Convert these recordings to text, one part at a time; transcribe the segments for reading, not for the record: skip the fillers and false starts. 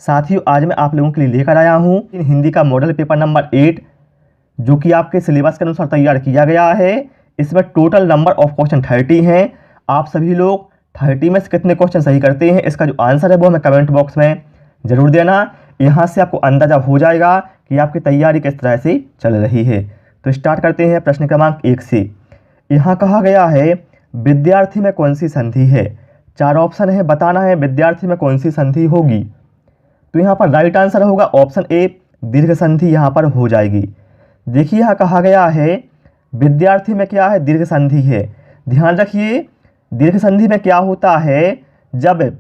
साथियों आज मैं आप लोगों के लिए लेकर आया हूँ हिंदी का मॉडल पेपर नंबर 8 जो कि आपके सिलेबस के अनुसार तैयार किया गया है। इसमें टोटल नंबर ऑफ क्वेश्चन 30 हैं। आप सभी लोग 30 में से कितने क्वेश्चन सही करते हैं इसका जो आंसर है वो हमें कमेंट बॉक्स में ज़रूर देना। यहाँ से आपको अंदाज़ा हो जाएगा कि आपकी तैयारी किस तरह से चल रही है। तो स्टार्ट करते हैं प्रश्न क्रमांक 1 से। यहाँ कहा गया है विद्यार्थी में कौन सी संधि है। 4 ऑप्शन है, बताना है विद्यार्थी में कौन सी संधि होगी। तो यहाँ पर राइट आंसर होगा ऑप्शन ए, दीर्घ संधि यहाँ पर हो जाएगी। देखिए यहाँ कहा गया है विद्यार्थी में क्या है, दीर्घ संधि है। ध्यान रखिए दीर्घ संधि में क्या होता है, जब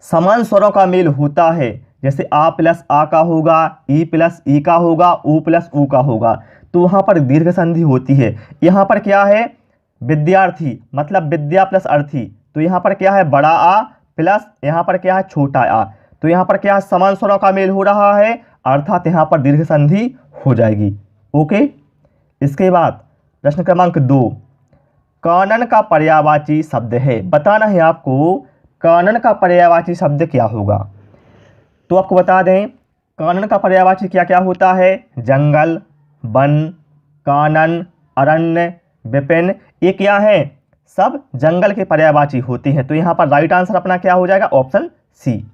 समान स्वरों का मेल होता है, जैसे आ प्लस आ का होगा, ई प्लस ई का होगा, ऊ प्लस ऊ का होगा, तो वहाँ पर दीर्घ संधि होती है। यहाँ पर क्या है, विद्यार्थी मतलब विद्या प्लस अर्थी, तो यहाँ पर क्या है बड़ा आ प्लस यहाँ पर क्या है छोटा आ, तो यहाँ पर क्या है समान स्वरों का मेल हो रहा है, अर्थात यहाँ पर दीर्घ संधि हो जाएगी। ओके। इसके बाद प्रश्न क्रमांक 2, कानन का पर्यायवाची शब्द है। बताना है आपको कानन का पर्यायवाची शब्द क्या होगा। तो आपको बता दें कानन का पर्यायवाची क्या क्या होता है, जंगल, वन, कानन, अरण्य, विपिन, ये क्या है सब जंगल के पर्यायवाची होते हैं। तो यहाँ पर राइट आंसर अपना क्या हो जाएगा, ऑप्शन सी।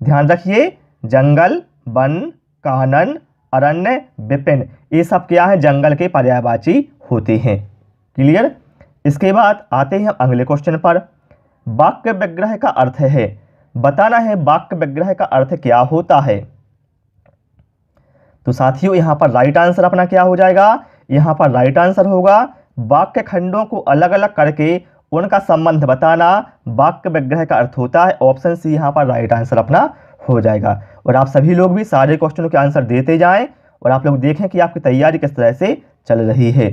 ध्यान रखिए जंगल, वन, कानन, अरण्य, विपिन, ये सब क्या है जंगल के पर्यायवाची होते हैं। क्लियर। इसके बाद आते हैं हम अगले क्वेश्चन पर। वाक्य विग्रह का अर्थ है। बताना है वाक्य विग्रह का अर्थ क्या होता है। तो साथियों यहाँ पर राइट आंसर अपना क्या हो जाएगा, यहाँ पर राइट आंसर होगा वाक्य खंडों को अलग अलग करके उनका संबंध बताना वाक्य विग्रह का अर्थ होता है। ऑप्शन सी यहाँ पर राइट आंसर अपना हो जाएगा। और आप सभी लोग भी सारे क्वेश्चनों के आंसर देते जाएं और आप लोग देखें कि आपकी तैयारी किस तरह से चल रही है।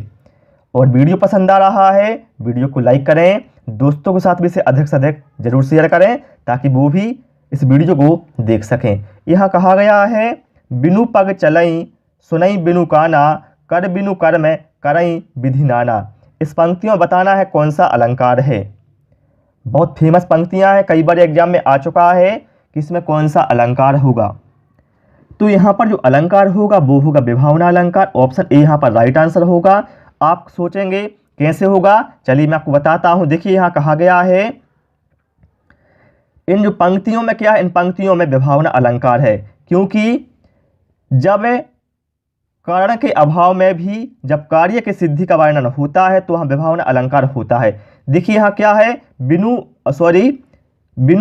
और वीडियो पसंद आ रहा है वीडियो को लाइक करें, दोस्तों के साथ भी इसे अधिक से अधिक जरूर शेयर करें ताकि वो भी इस वीडियो को देख सकें। यहाँ कहा गया है बिनु पग चलई सुनई बिनु काना, कर बिनु कर में करई विधि नाना। इस पंक्तियों में बताना है कौन सा अलंकार है। बहुत फेमस पंक्तियां हैं, कई बार एग्जाम में आ चुका है कि इसमें कौन सा अलंकार होगा। तो यहाँ पर जो अलंकार होगा वो होगा विभावना अलंकार। ऑप्शन ए यहाँ पर राइट आंसर होगा। आप सोचेंगे कैसे होगा, चलिए मैं आपको बताता हूँ। देखिए यहाँ कहा गया है इन जो पंक्तियों में क्या है, इन पंक्तियों में विभावना अलंकार है, क्योंकि जब कारण के अभाव में भी जब कार्य की सिद्धि का वर्णन होता है तो वहाँ विभावना अलंकार होता है। देखिए यहाँ क्या है बिनु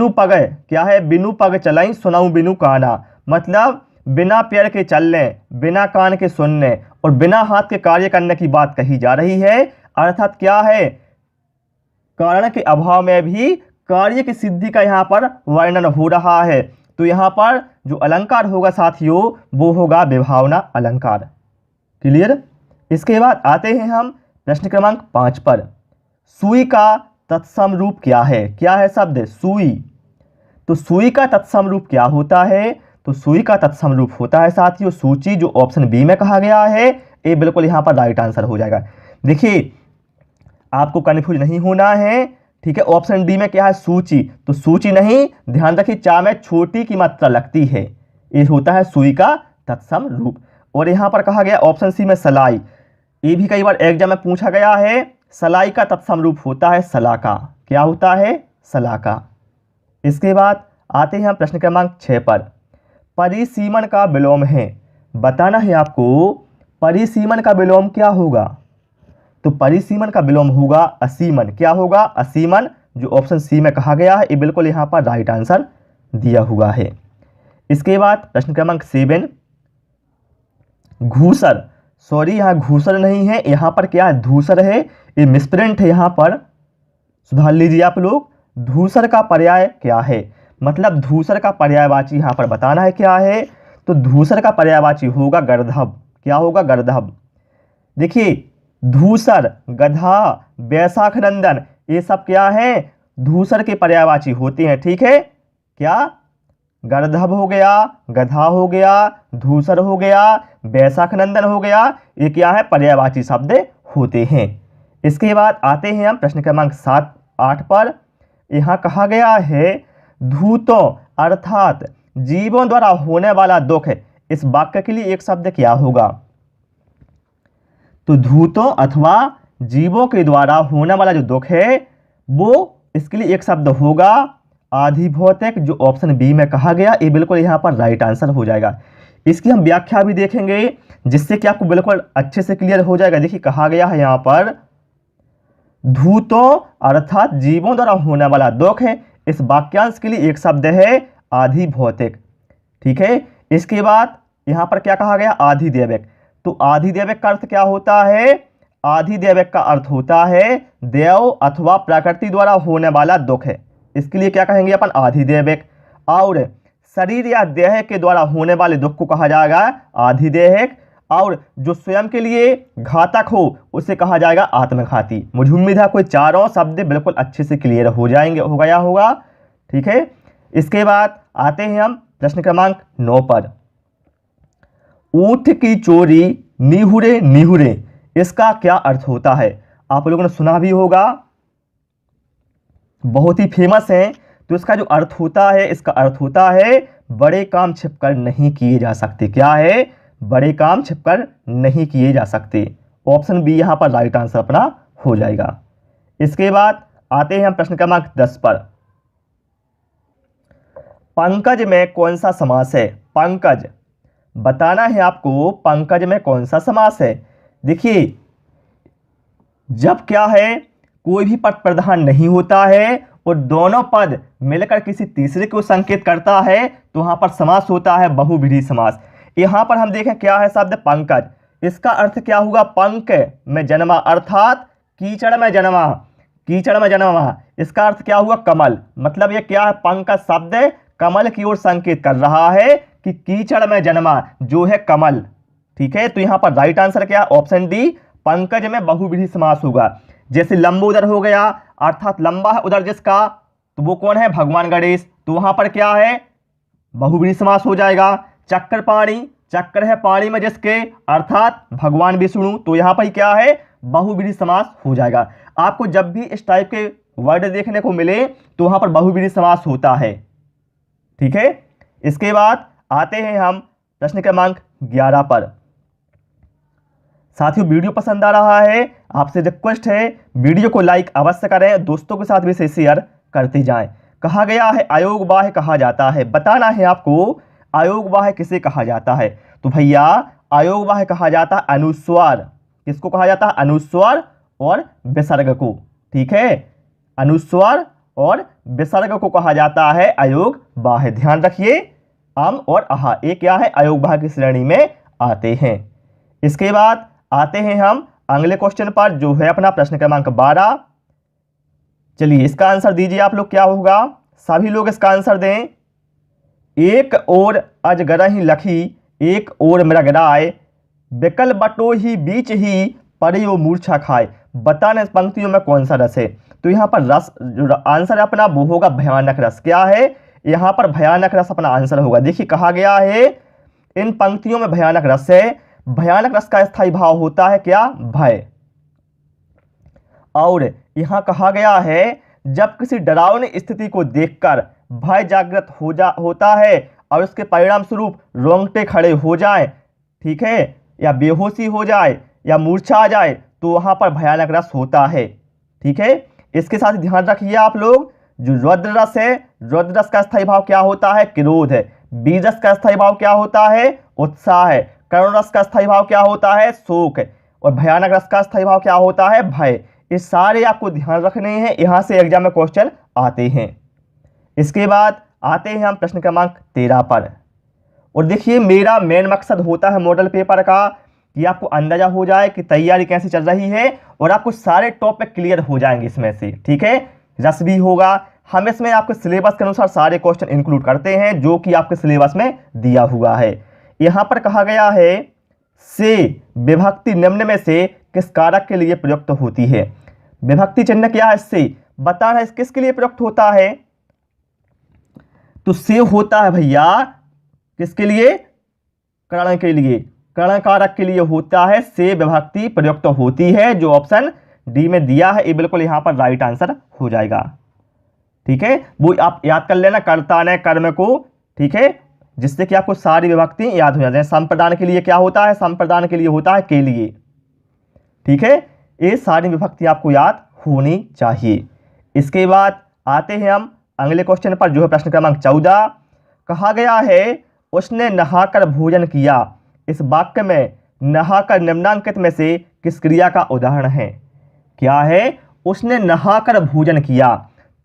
पग क्या है, बिनु पग चलई सुनाऊं बिनु काना, मतलब बिना पैर के चलने, बिना कान के सुनने और बिना हाथ के कार्य करने की बात कही जा रही है। अर्थात क्या है, कारण के अभाव में भी कार्य की सिद्धि का यहाँ पर वर्णन हो रहा है। तो यहाँ पर जो अलंकार होगा साथियों वो होगा विभावना अलंकार। क्लियर। इसके बाद आते हैं हम प्रश्न क्रमांक 5 पर। सुई का तत्सम रूप क्या है। क्या है शब्द सुई। तो सुई का तत्सम रूप क्या होता है। तो सुई का तत्सम रूप होता है साथियों सूची, जो ऑप्शन बी में कहा गया है। ये बिल्कुल यहाँ पर राइट आंसर हो जाएगा। देखिए आपको कन्फ्यूज नहीं होना है, ठीक है। ऑप्शन डी में क्या है सूची, तो सूची नहीं, ध्यान रखिए चा में छोटी की मात्रा लगती है, ये होता है सुई का तत्सम रूप। और यहाँ पर कहा गया ऑप्शन सी में सलाई, ये भी कई बार एग्जाम में पूछा गया है। सलाई का तत्सम रूप होता है सलाका। क्या होता है, सलाका। इसके बाद आते हैं हम प्रश्न क्रमांक 6 पर। परिसीमन का विलोम है। बताना है आपको परिसीमन का विलोम क्या होगा। तो परिसीमन का विलोम होगा असीमन। क्या होगा, असीमन, जो ऑप्शन सी में कहा गया है ये बिल्कुल यहाँ पर राइट आंसर दिया हुआ है। इसके बाद प्रश्न क्रमांक 7, घूसर, सॉरी यहाँ घूसर नहीं है, यहाँ पर क्या है धूसर है, ये मिसप्रिंट है, यहाँ पर सुधार लीजिए आप लोग। धूसर का पर्याय क्या है, मतलब धूसर का पर्यायवाची यहाँ पर बताना है क्या है। तो धूसर का पर्यायवाची होगा गर्दभ। क्या होगा, गर्दभ। देखिए धूसर, गधा, बैसाख नंदन, ये सब क्या है धूसर के पर्यायवाची होते हैं, ठीक है। क्या, गर्दभ हो गया, गधा हो गया, धूसर हो गया, बैसाख नंदन हो गया, ये क्या है पर्यायवाची शब्द होते हैं। इसके बाद आते हैं हम प्रश्न क्रमांक 7-8 पर। यहाँ कहा गया है धूतों अर्थात जीवों द्वारा होने वाला दुख है, इस वाक्य के लिए एक शब्द क्या होगा? तो धूतों अथवा जीवों के द्वारा होने वाला जो दुख है वो इसके लिए एक शब्द होगा आधिभौतिक, जो ऑप्शन बी में कहा गया, ये बिल्कुल यहाँ पर राइट आंसर हो जाएगा। इसकी हम व्याख्या भी देखेंगे जिससे कि आपको बिल्कुल अच्छे से क्लियर हो जाएगा। देखिए कहा गया है यहाँ पर धूतों अर्थात जीवों द्वारा होने वाला दुख है, इस वाक्यांश के लिए एक शब्द है आधिभौतिक। ठीक है, इसके बाद यहाँ पर क्या कहा गया? आधिदैविक। तो आधिदैविक का अर्थ क्या होता है? आधिदैविक का अर्थ होता है देव अथवा प्रकृति द्वारा होने वाला दुख है, इसके लिए क्या कहेंगे अपन? आधिदैविक। और शरीर या देह के द्वारा होने वाले दुख को कहा जाएगा आधिदैहिक, और जो स्वयं के लिए घातक हो उसे कहा जाएगा आत्मघाती। मुझे उम्मीद है कोई चारों शब्द बिल्कुल अच्छे से क्लियर हो जाएंगे, हो गया होगा। ठीक है, इसके बाद आते हैं हम प्रश्न क्रमांक 9 पर। ऊँट की चोरी निहुरे निहुरे, इसका क्या अर्थ होता है? आप लोगों ने सुना भी होगा, बहुत ही फेमस है। तो इसका जो अर्थ होता है, इसका अर्थ होता है बड़े काम छिपकर नहीं किए जा सकते। क्या है? बड़े काम छिपकर नहीं किए जा सकते। ऑप्शन बी यहाँ पर राइट आंसर अपना हो जाएगा। इसके बाद आते हैं हम प्रश्न क्रमांक 10 पर। पंकज में कौन सा समास है? पंकज बताना है आपको, पंकज में कौन सा समास है। देखिए जब क्या है, कोई भी पद प्रधान नहीं होता है और दोनों पद मिलकर किसी तीसरे को संकेत करता है तो वहां पर समास होता है बहुव्रीहि समास। यहां पर हम देखें क्या है शब्द पंकज, इसका अर्थ क्या होगा? पंक में जन्मा अर्थात कीचड़ में जन्मा, कीचड़ में जन्मा। इसका अर्थ क्या हुआ? कमल। मतलब ये क्या है? पंकज शब्द कमल की ओर संकेत कर रहा है कि कीचड़ में जन्मा जो है कमल। ठीक है, तो यहां पर राइट आंसर क्या? ऑप्शन डी, पंकज में बहुव्रीहि समास होगा। जैसे लंबोदर हो गया, अर्थात लंबा है उधर जिसका, तो वो कौन है? भगवान गणेश। तो वहां पर क्या है? बहुव्रीहि समास हो जाएगा। चक्र पाणी, चक्र है पानी में जिसके, अर्थात भगवान विष्णु, तो यहां पर क्या है? बहुव्रीहि समास हो जाएगा। आपको जब भी इस टाइप के वर्ड देखने को मिले तो वहां पर बहुव्रीहि समास होता है। ठीक है, इसके बाद आते हैं हम प्रश्न क्रमांक 11 पर। साथियों वीडियो पसंद आ रहा है, आपसे रिक्वेस्ट है वीडियो को लाइक अवश्य करें, दोस्तों के साथ भी इसे शेयर करते जाएं। कहा गया है अयोग बाह्य कहा जाता है, बताना है आपको अयोग बाह्य किसे कहा जाता है। तो भैया अयोग बाह्य कहा जाता है अनुस्वार। किसको कहा जाता है? अनुस्वार और विसर्ग को। ठीक है, अनुस्वार और विसर्ग को कहा जाता है अयोग बाह्य। ध्यान रखिए अम और अहा ये क्या है? अयोग बाह्य की श्रेणी में आते हैं। इसके बाद आते हैं हम अगले क्वेश्चन पर जो है अपना प्रश्न क्रमांक 12। चलिए इसका आंसर दीजिए आप लोग, क्या होगा? सभी लोग इसका आंसर दें। एक ओर अजगरहि लखी, एक ओर मृगराय, बिकल बटो ही बीच ही परियो मूर्छा खाए। बताना इस पंक्तियों में कौन सा रस है। तो यहाँ पर रस जो आंसर अपना वो होगा भयानक रस। क्या है? यहाँ पर भयानक रस अपना आंसर होगा। देखिए कहा गया है इन पंक्तियों में भयानक रस है। भयानक रस का स्थायी भाव होता है क्या? भय। और यहां कहा गया है जब किसी डरावनी स्थिति को देखकर भय जागृत होता है और उसके परिणाम स्वरूप रोंगटे खड़े हो जाए, ठीक है, या बेहोशी हो जाए या मूर्छा आ जाए, तो वहां पर भयानक रस होता है। ठीक है, इसके साथ ध्यान रखिए आप लोग, जो रौद्र रस है, रौद्र रस का स्थायी भाव क्या होता है? क्रोध है। बीज रस का स्थायी भाव क्या होता है? उत्साह है। करुण रस का स्थायी भाव क्या होता है? शोक। और भयानक रस का स्थायी भाव क्या होता है? भय। ये सारे आपको ध्यान रखने हैं, यहां से एग्जाम में क्वेश्चन आते हैं। इसके बाद आते हैं हम प्रश्न क्रमांक 13 पर। और देखिए मेरा मेन मकसद होता है मॉडल पेपर का कि आपको अंदाजा हो जाए कि तैयारी कैसे चल रही है और आपको सारे टॉपिक क्लियर हो जाएंगे इसमें से। ठीक है, रस भी होगा। हम इसमें आपके सिलेबस के अनुसार सारे क्वेश्चन इंक्लूड करते हैं जो कि आपके सिलेबस में दिया हुआ है। यहां पर कहा गया है से विभक्ति निम्न में से किस कारक के लिए प्रयुक्त होती है। विभक्ति चिन्ह क्या है? से बताना है किसके लिए प्रयुक्त होता है। तो से होता है भैया किसके लिए? कर्ण के लिए, कर्ण कारक के लिए होता है से विभक्ति प्रयुक्त होती है, जो ऑप्शन डी में दिया है ये बिल्कुल यहां पर राइट आंसर हो जाएगा। ठीक है, वो आप याद कर लेना, कर्ता ने कर्म को, ठीक है, जिससे कि आपको सारी विभक्ति याद हो जाती है। संप्रदान के लिए क्या होता है? संप्रदान के लिए होता है के लिए। ठीक है, ये सारी विभक्ति आपको याद होनी चाहिए। इसके बाद आते हैं हम अगले क्वेश्चन पर, जो है प्रश्न क्रमांक 14। कहा गया है उसने नहाकर भोजन किया। इस वाक्य में नहाकर निम्नांकित में से किस क्रिया का उदाहरण है? क्या है? उसने नहाकर भोजन किया।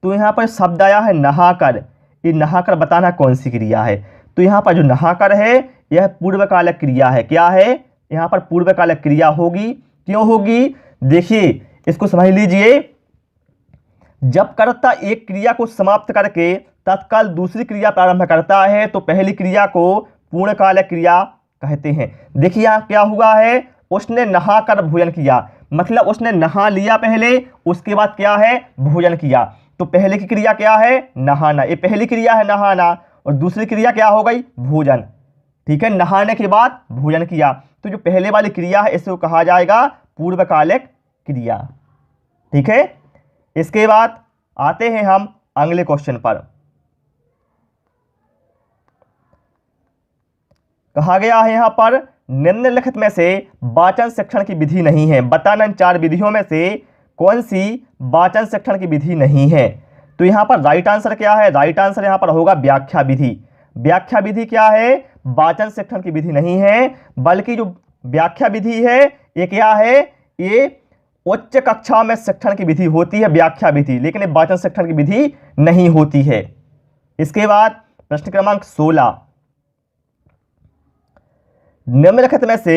तो यहाँ पर शब्द आया है नहाकर। ये नहाकर बताना कौन सी क्रिया है? तो यहाँ पर जो नहाकर है यह पूर्वकालिक क्रिया है। क्या है? यहाँ पर पूर्वकालिक क्रिया होगी। क्यों होगी? देखिए, इसको समझ लीजिए। जब कर्ता एक क्रिया को समाप्त करके तत्काल दूसरी क्रिया प्रारंभ करता है तो पहली क्रिया को पूर्णकालिक क्रिया कहते हैं। देखिए यहाँ क्या हुआ है, उसने नहाकर भोजन किया, मतलब उसने नहा लिया पहले, उसके बाद क्या है? भोजन किया। तो पहले की क्रिया क्या है? नहाना। ये पहली क्रिया है नहाना, और दूसरी क्रिया क्या हो गई? भोजन। ठीक है, नहाने के बाद भोजन किया। तो जो पहले वाली क्रिया है इसे कहा जाएगा पूर्वकालिक क्रिया। ठीक है, इसके बाद आते हैं हम अगले क्वेश्चन पर। कहा गया है यहां पर निम्नलिखित में से वाचन शिक्षण की विधि नहीं है। बताना इन 4 विधियों में से कौन सी वाचन शिक्षण की विधि नहीं है। तो यहां पर राइट आंसर क्या है? राइट आंसर यहां पर होगा व्याख्या विधि। व्याख्या विधि क्या है? वाचन शिक्षण की विधि नहीं है, बल्कि जो व्याख्या विधि है ये क्या है? ये उच्च कक्षा में शिक्षण की विधि होती है व्याख्या विधि, लेकिन ये वाचन शिक्षण की विधि नहीं होती है। इसके बाद प्रश्न क्रमांक 16। निम्नलिखित में से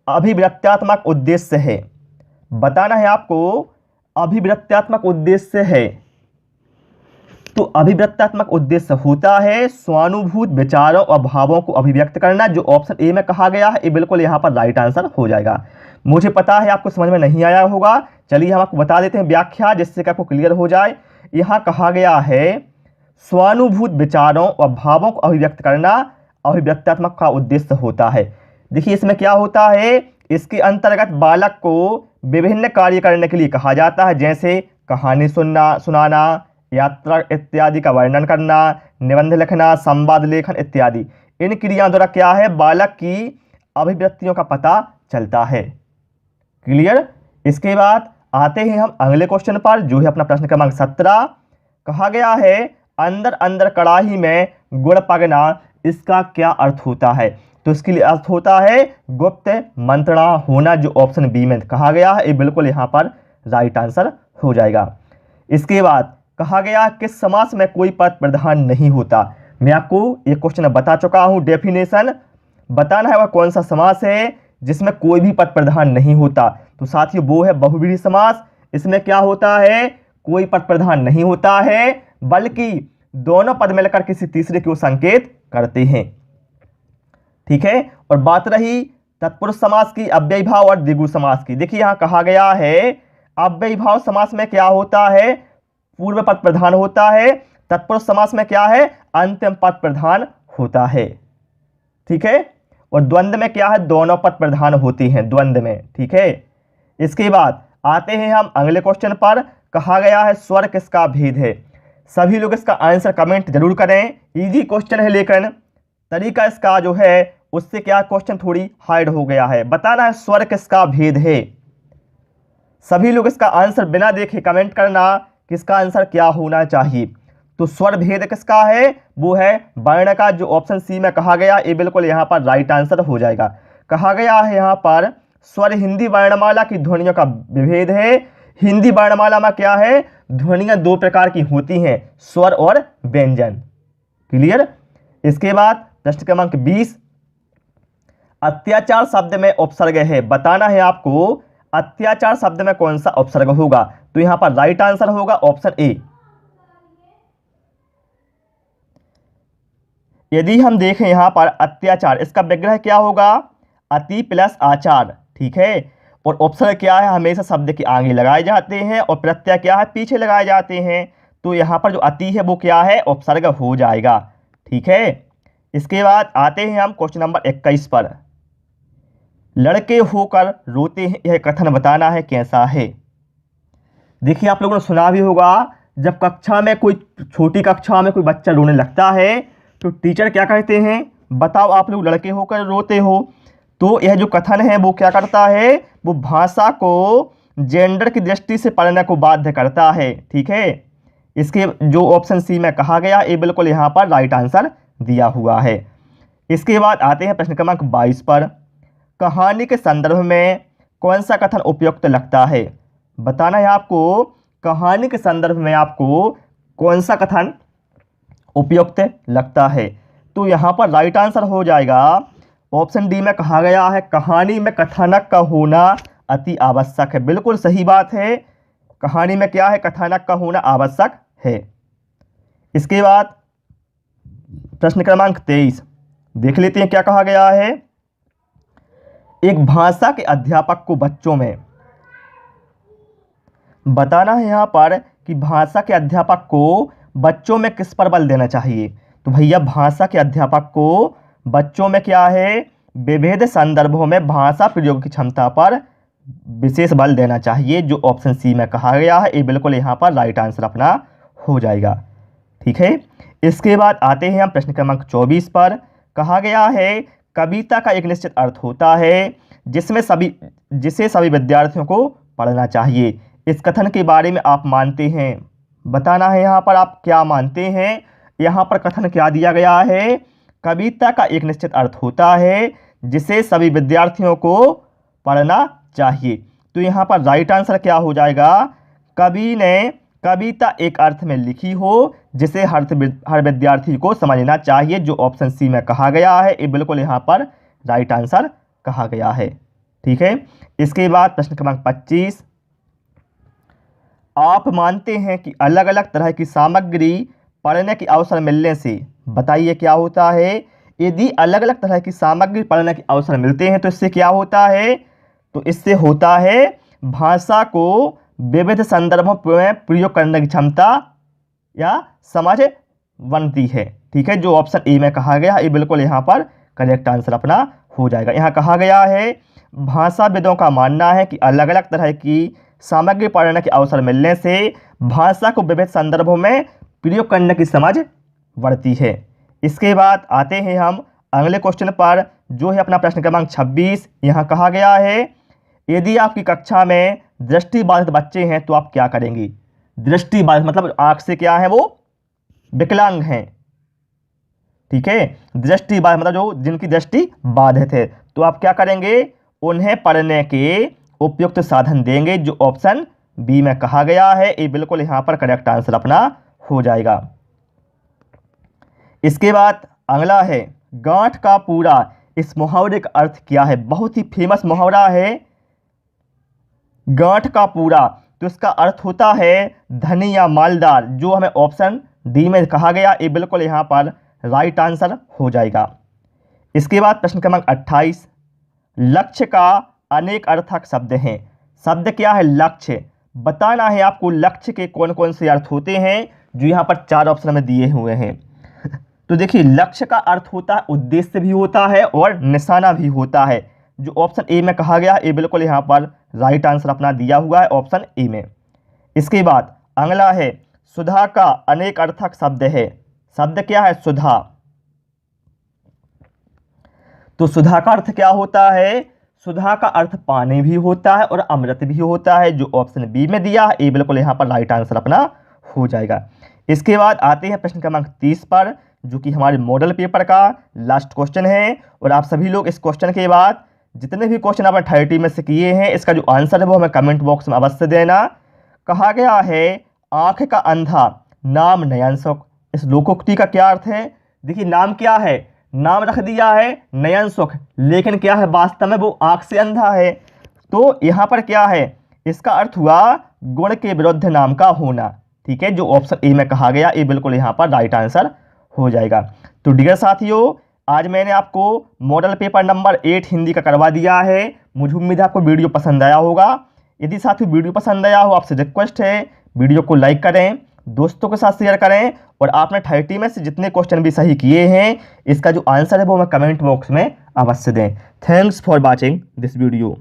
अभिव्यक्त्यात्मक उद्देश्य है। बताना है आपको अभिव्यक्त्यात्मक उद्देश्य है। तो अभिव्यक्त्यात्मक उद्देश्य होता है स्वानुभूत विचारों और भावों को अभिव्यक्त करना। जो ऑप्शन ए में कहा गया है ये बिल्कुल यहाँ पर राइट आंसर हो जाएगा। मुझे पता है आपको समझ में नहीं आया होगा, चलिए हम आपको बता देते हैं व्याख्या, जिससे कि आपको क्लियर हो जाए। यहाँ कहा गया है स्वानुभूत विचारों और भावों को अभिव्यक्त करना अभिव्यक्त्यात्मक का उद्देश्य होता है। देखिए इसमें क्या होता है, इसके अंतर्गत बालक को विभिन्न कार्य करने के लिए कहा जाता है, जैसे कहानी सुनाना, यात्रा इत्यादि का वर्णन करना, निबंध लिखना, संवाद लेखन इत्यादि। इन क्रियाओं द्वारा क्या है? बालक की अभिव्यक्तियों का पता चलता है। क्लियर? इसके बाद आते हैं हम अगले क्वेश्चन पर, जो है अपना प्रश्न क्रमांक 17। कहा गया है अंदर अंदर कड़ाही में गुड़ पगना, इसका क्या अर्थ होता है? तो इसके लिए अर्थ होता है गुप्त मंत्रणा होना। जो ऑप्शन बी में कहा गया है ये बिल्कुल यहाँ पर राइट आंसर हो जाएगा। इसके बाद कहा गया किस समास में कोई पद प्रधान नहीं होता। मैं आपको ये क्वेश्चन बता चुका हूँ, डेफिनेशन बताना है वह कौन सा समास है जिसमें कोई भी पद प्रधान नहीं होता। तो साथियों वो है बहुव्रीहि समास। इसमें क्या होता है? कोई पद प्रधान नहीं होता है, बल्कि दोनों पद मिलकर किसी तीसरे को संकेत करते हैं। ठीक है, और बात रही तत्पुरुष समास की, अव्ययी भाव और द्विगु समास की। देखिए यहाँ कहा गया है अव्ययी भाव समास में क्या होता है? पूर्व पद प्रधान होता है। तत्पुरुष समास में क्या है? अंतिम पद प्रधान होता है। ठीक है, और द्वंद्व में क्या है? दोनों पद प्रधान होती हैं द्वंद्व में। ठीक है, इसके बाद आते हैं हम अगले क्वेश्चन पर। कहा गया है स्वर किसका भेद है। सभी लोग इसका आंसर कमेंट जरूर करें। इजी क्वेश्चन है, लेकिन तरीका इसका जो है उससे क्या क्वेश्चन थोड़ी हार्ड हो गया है। बताना है स्वर किसका भेद है। सभी लोग इसका आंसर बिना देखे कमेंट करना किसका आंसर क्या होना चाहिए। तो स्वर भेद किसका है? वो है वर्ण का। जो ऑप्शन सी में कहा गया ये बिल्कुल यहाँ पर राइट आंसर हो जाएगा। कहा गया है यहाँ पर स्वर हिंदी वर्णमाला की ध्वनियों का विभेद है। हिंदी वर्णमाला में क्या है? ध्वनियां 2 प्रकार की होती हैं, स्वर और व्यंजन। क्लियर? इसके बाद प्रश्न क्रमांक 20। अत्याचार शब्द में उपसर्ग है। बताना है आपको अत्याचार शब्द में कौन सा उपसर्ग होगा। तो यहां पर राइट आंसर होगा ऑप्शन ए। यदि हम देखें यहां पर अत्याचार, इसका विग्रह क्या होगा? अति प्लस आचार। ठीक है, और उपसर्ग क्या है? हमेशा शब्द के आगे लगाए जाते हैं, और प्रत्यय क्या है? पीछे लगाए जाते हैं। तो यहाँ पर जो अति है वो क्या है? उपसर्ग हो जाएगा। ठीक है, इसके बाद आते हैं हम क्वेश्चन नंबर 21 पर। लड़के होकर रोते हैं, यह कथन बताना है कैसा है। देखिए आप लोगों ने सुना भी होगा, जब कक्षा में कोई छोटी कक्षा में कोई बच्चा रोने लगता है तो टीचर क्या कहते हैं? बताओ आप लोग लड़के होकर रोते हो। तो यह जो कथन है वो क्या करता है, वो भाषा को जेंडर की दृष्टि से पढ़ने को बाध्य करता है। ठीक है, इसके जो ऑप्शन सी में कहा गया ये बिल्कुल यहाँ पर राइट आंसर दिया हुआ है। इसके बाद आते हैं प्रश्न क्रमांक 22 पर। कहानी के संदर्भ में कौन सा कथन उपयुक्त लगता है। बताना है आपको कहानी के संदर्भ में आपको कौन सा कथन उपयुक्त लगता है। तो यहाँ पर राइट आंसर हो जाएगा ऑप्शन डी में कहा गया है कहानी में कथानक का होना अति आवश्यक है। बिल्कुल सही बात है, कहानी में क्या है, कथानक का होना आवश्यक है। इसके बाद प्रश्न क्रमांक 23 देख लेते हैं क्या कहा गया है। एक भाषा के अध्यापक को बच्चों में, बताना है यहाँ पर कि भाषा के अध्यापक को बच्चों में किस पर बल देना चाहिए। तो भैया भाषा के अध्यापक को बच्चों में क्या है, विविध संदर्भों में भाषा प्रयोग की क्षमता पर विशेष बल देना चाहिए। जो ऑप्शन सी में कहा गया है ये बिल्कुल यहाँ पर राइट आंसर अपना हो जाएगा। ठीक है, इसके बाद आते हैं हम प्रश्न क्रमांक 24 पर। कहा गया है कविता का एक निश्चित अर्थ होता है जिसे सभी विद्यार्थियों को पढ़ना चाहिए। इस कथन के बारे में आप मानते हैं, बताना है यहाँ पर आप क्या मानते हैं। यहाँ पर कथन क्या दिया गया है, कविता का एक निश्चित अर्थ होता है जिसे सभी विद्यार्थियों को पढ़ना चाहिए। तो यहाँ पर राइट आंसर क्या हो जाएगा, कवि ने कविता एक अर्थ में लिखी हो जिसे हर विद्यार्थी को समझना चाहिए। जो ऑप्शन सी में कहा गया है ये बिल्कुल यहाँ पर राइट आंसर कहा गया है। ठीक है, इसके बाद प्रश्न क्रमांक 25। आप मानते हैं कि अलग अलग तरह की सामग्री पढ़ने के अवसर मिलने से, बताइए क्या होता है। यदि अलग अलग तरह की सामग्री पढ़ने के अवसर मिलते हैं तो इससे क्या होता है, तो इससे होता है भाषा को विविध संदर्भों में प्रयोग करने की क्षमता या समझ बनती है। ठीक है, जो ऑप्शन ए में कहा गया ये बिल्कुल यहाँ पर करेक्ट आंसर अपना हो जाएगा। यहाँ कहा गया है भाषाविदों का मानना है कि अलग अलग तरह की सामग्री पढ़ने के अवसर मिलने से भाषा को विविध संदर्भों में प्रयोग करने की समझ बढ़ती है। इसके बाद आते हैं हम अगले क्वेश्चन पर जो है अपना प्रश्न क्रमांक 26। यहाँ कहा गया है यदि आपकी कक्षा में दृष्टिबाधित बच्चे हैं तो आप क्या करेंगे। दृष्टिबाधित मतलब आँख से क्या है, वो विकलांग हैं। ठीक है, दृष्टिबाधित मतलब जो जिनकी दृष्टि बाधित है, तो आप क्या करेंगे, उन्हें पढ़ने के उपयुक्त साधन देंगे। जो ऑप्शन बी में कहा गया है ये बिल्कुल यहाँ पर करेक्ट आंसर अपना हो जाएगा। इसके बाद अगला है गांठ का पूरा, इस मुहावरे का अर्थ क्या है। बहुत ही फेमस मुहावरा है गांठ का पूरा, तो इसका अर्थ होता है धनी या मालदार। जो हमें ऑप्शन डी में कहा गया ये बिल्कुल यहाँ पर राइट आंसर हो जाएगा। इसके बाद प्रश्न क्रमांक 28। लक्ष्य का अनेक अर्थक शब्द हैं। शब्द क्या है, लक्ष्य। बताना है आपको लक्ष्य के कौन कौन से अर्थ होते हैं जो यहाँ पर 4 ऑप्शन में दिए हुए हैं। तो देखिए लक्ष्य का अर्थ होता है उद्देश्य भी होता है और निशाना भी होता है। जो ऑप्शन ए में कहा गया ये बिल्कुल यहाँ पर राइट आंसर अपना दिया हुआ है ऑप्शन ए में। इसके बाद अगला है सुधा का अनेक अर्थक शब्द है। शब्द क्या है, सुधा। तो सुधा का अर्थ क्या होता है, सुधा का अर्थ पानी भी होता है और अमृत भी होता है। जो ऑप्शन बी में दिया है ये बिल्कुल यहाँ पर राइट आंसर अपना हो जाएगा। इसके बाद आते हैं प्रश्न क्रमांक 30 पर जो कि हमारे मॉडल पेपर का लास्ट क्वेश्चन है। और आप सभी लोग इस क्वेश्चन के बाद जितने भी क्वेश्चन आपने 30 में से किए हैं इसका जो आंसर है वो हमें कमेंट बॉक्स में अवश्य देना। कहा गया है आंख का अंधा नाम नयन सुख, इस लोकोक्ति का क्या अर्थ है। देखिए नाम क्या है, नाम रख दिया है नयन सुख, लेकिन क्या है वास्तव में वो आंख से अंधा है। तो यहाँ पर क्या है, इसका अर्थ हुआ गुण के विरुद्ध नाम का होना। ठीक है, जो ऑप्शन ए में कहा गया ये बिल्कुल यहाँ पर राइट आंसर हो जाएगा। तो डियर साथियों आज मैंने आपको मॉडल पेपर नंबर 8 हिंदी का करवा दिया है। मुझे उम्मीद है आपको वीडियो पसंद आया होगा। यदि साथियों वीडियो पसंद आया हो आपसे रिक्वेस्ट है वीडियो को लाइक करें, दोस्तों के साथ शेयर करें और आपने 30 में से जितने क्वेश्चन भी सही किए हैं इसका जो आंसर है वो हमें कमेंट बॉक्स में अवश्य दें। Thanks for watching this video.